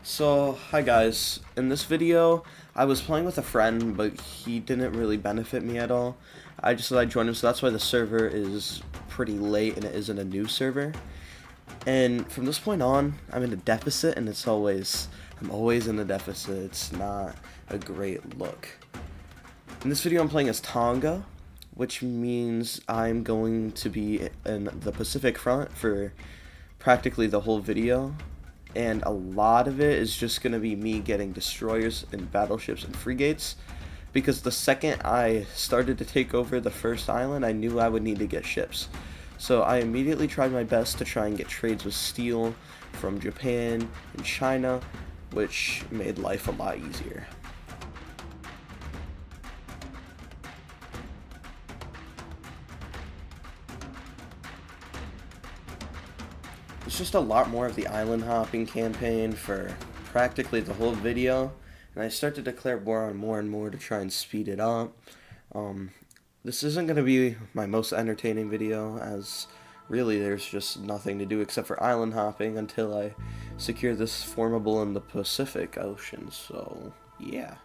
So, hi guys. In this video, I was playing with a friend, but he didn't really benefit me at all. I just thought I'd join him, so that's why the server is pretty late and it isn't a new server. And from this point on, I'm in a deficit, and I'm always in a deficit. It's not a great look. In this video, I'm playing as Tonga, which means I'm going to be in the Pacific front for practically the whole video. And a lot of it is just going to be me getting destroyers and battleships and frigates, because the second I started to take over the first island, I knew I would need to get ships. So I immediately tried my best to try and get trades with steel from Japan and China, which made life a lot easier. It's just a lot more of the island hopping campaign for practically the whole video, and I start to declare war on more and more to try and speed it up. This isn't going to be my most entertaining video, as really there's just nothing to do except for island hopping until I secure this formable in the Pacific Ocean, so yeah.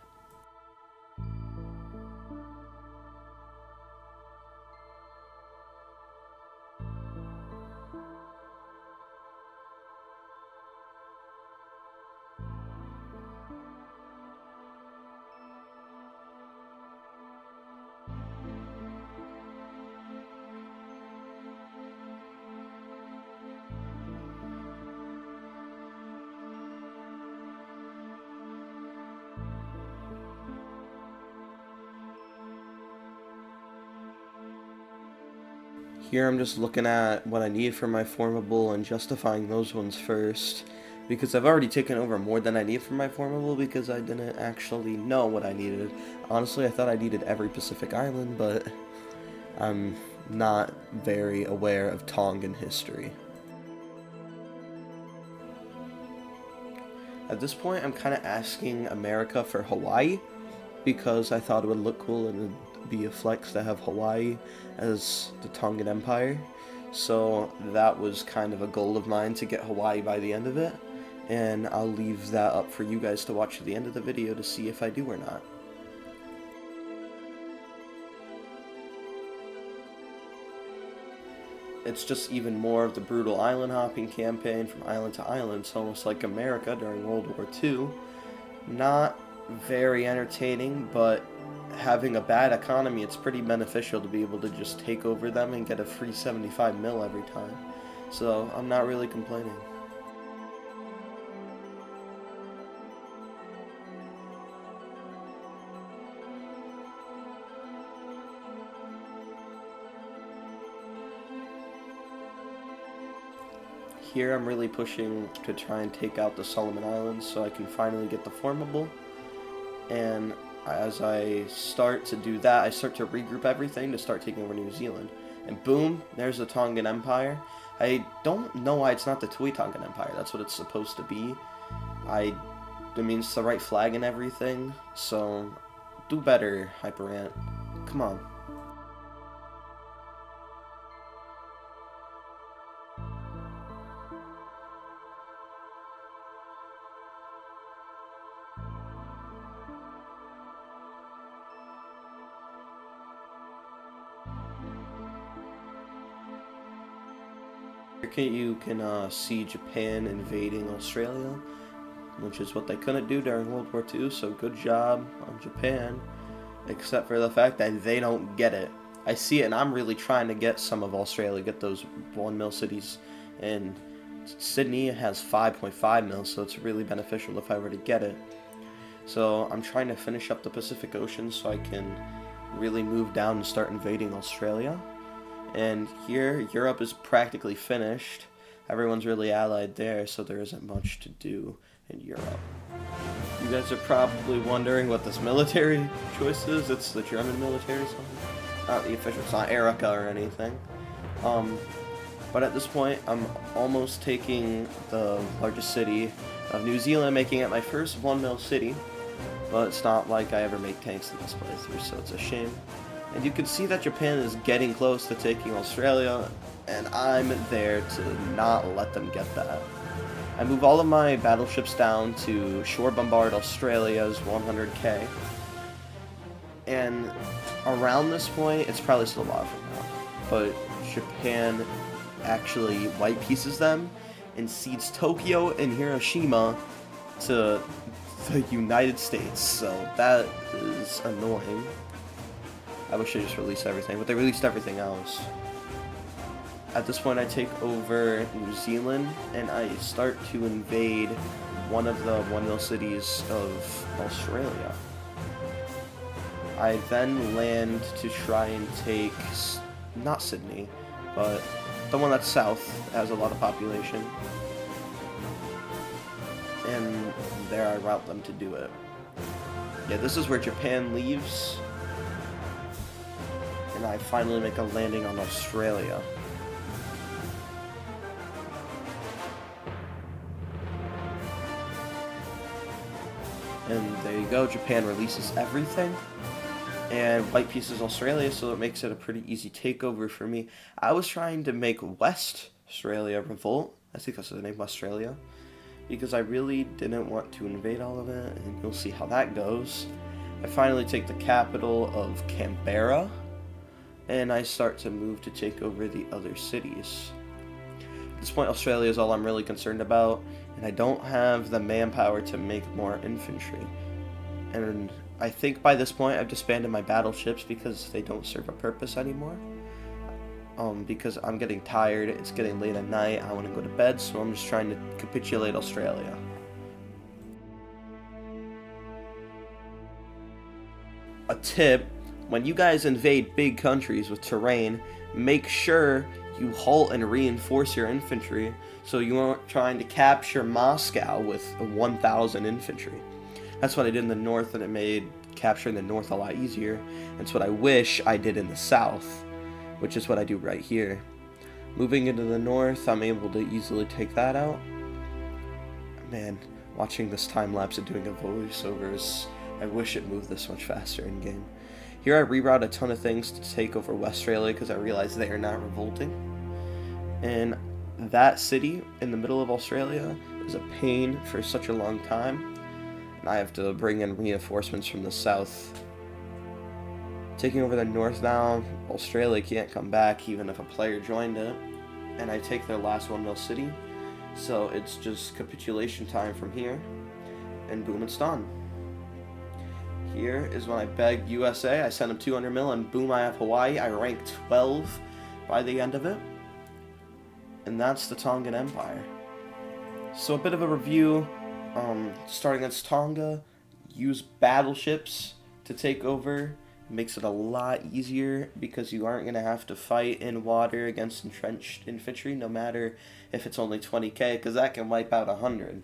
Here I'm just looking at what I need for my formable and justifying those ones first, because I've already taken over more than I need for my formable because I didn't actually know what I needed. Honestly, I thought I needed every Pacific island, but I'm not very aware of Tongan history. At this point, I'm kind of asking America for Hawaii, because I thought it would look cool and it would be a flex to have Hawaii as the Tongan Empire. So that was kind of a goal of mine, to get Hawaii by the end of it, and I'll leave that up for you guys to watch at the end of the video to see if I do or not. It's just even more of the brutal island hopping campaign from island to island. It's almost like America during World War II. Not very entertaining, but having a bad economy, it's pretty beneficial to be able to just take over them and get a free 75 mil every time. So I'm not really complaining. Here I'm really pushing to try and take out the Solomon Islands so I can finally get the formable. And as I start to do that, I start to regroup everything to start taking over New Zealand. And boom, there's the Tongan Empire. I don't know why it's not the Tu'i Tongan Empire. That's what it's supposed to be. I mean, it's the right flag and everything. So, do better, Hyperant. Come on. Here you can see Japan invading Australia, which is what they couldn't do during World War II, so good job on Japan, except for the fact that they don't get it. I see it, and I'm really trying to get some of Australia, get those 1 mil cities, and Sydney has 5.5 mil, so it's really beneficial if I were to get it. So I'm trying to finish up the Pacific Ocean so I can really move down and start invading Australia. And here, Europe is practically finished. Everyone's really allied there, so there isn't much to do in Europe. You guys are probably wondering what this military choice is. It's the German military song. Not the official, it's not Erica or anything. But at this point, I'm almost taking the largest city of New Zealand, making it my first 1 mil city. But it's not like I ever make tanks in this playthrough, so it's a shame. And you can see that Japan is getting close to taking Australia, and I'm there to not let them get that. I move all of my battleships down to shore bombard Australia's 100k. And around this point, it's probably still a while from now, but Japan actually white pieces them and cedes Tokyo and Hiroshima to the United States, so that is annoying. I wish they just released everything, but they released everything else. At this point, I take over New Zealand, and I start to invade one of the 1 mil cities of Australia. I then land to try and take, not Sydney, but the one that's south, has a lot of population. And there I route them to do it. Yeah, this is where Japan leaves. And I finally make a landing on Australia. And there you go, Japan releases everything. And white pieces Australia, so it makes it a pretty easy takeover for me. I was trying to make West Australia revolt. I think that's the name, Australia. Because I really didn't want to invade all of it, and you'll see how that goes. I finally take the capital of Canberra, and I start to move to take over the other cities. At this point, Australia is all I'm really concerned about, and I don't have the manpower to make more infantry. And I think by this point I've disbanded my battleships because they don't serve a purpose anymore. Because I'm getting tired, it's getting late at night, I want to go to bed, so I'm just trying to capitulate Australia. A tip, when you guys invade big countries with terrain, make sure you halt and reinforce your infantry so you aren't trying to capture Moscow with 1,000 infantry. That's what I did in the north, and it made capturing the north a lot easier. That's what I wish I did in the south, which is what I do right here. Moving into the north, I'm able to easily take that out. Man, watching this time lapse and doing a voiceover is, I wish it moved this much faster in game. Here I reroute a ton of things to take over Westralia because I realize they are not revolting. And that city in the middle of Australia is a pain for such a long time. And I have to bring in reinforcements from the south. Taking over the north now, Australia can't come back even if a player joined it. And I take their last 1 mil city. So it's just capitulation time from here. And boom, it's done. Here is when I begged USA. I sent them 200 mil and boom, I have Hawaii. I ranked 12 by the end of it. And that's the Tongan Empire. So a bit of a review. Starting against Tonga, use battleships to take over. It makes it a lot easier because you aren't going to have to fight in water against entrenched infantry, no matter if it's only 20k, because that can wipe out 100.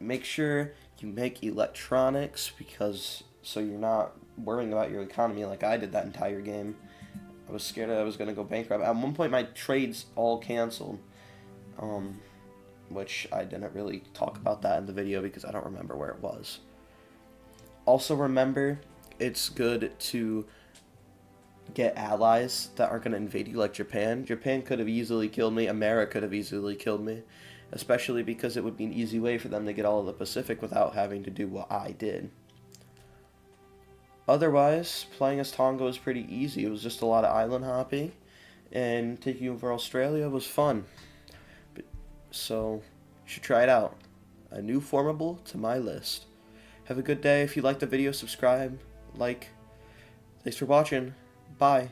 Make sure you make electronics, because so you're not worrying about your economy like I did that entire game. I was scared I was going to go bankrupt. At one point, my trades all canceled. Which I didn't really talk about that in the video because I don't remember where it was. Also remember, it's good to get allies that aren't going to invade you like Japan. Japan could have easily killed me. America could have easily killed me. Especially because it would be an easy way for them to get all of the Pacific without having to do what I did. Otherwise, playing as Tonga was pretty easy. It was just a lot of island hopping. And taking over Australia was fun. So, you should try it out. A new formable to my list. Have a good day. If you liked the video, subscribe, like. Thanks for watching. Bye.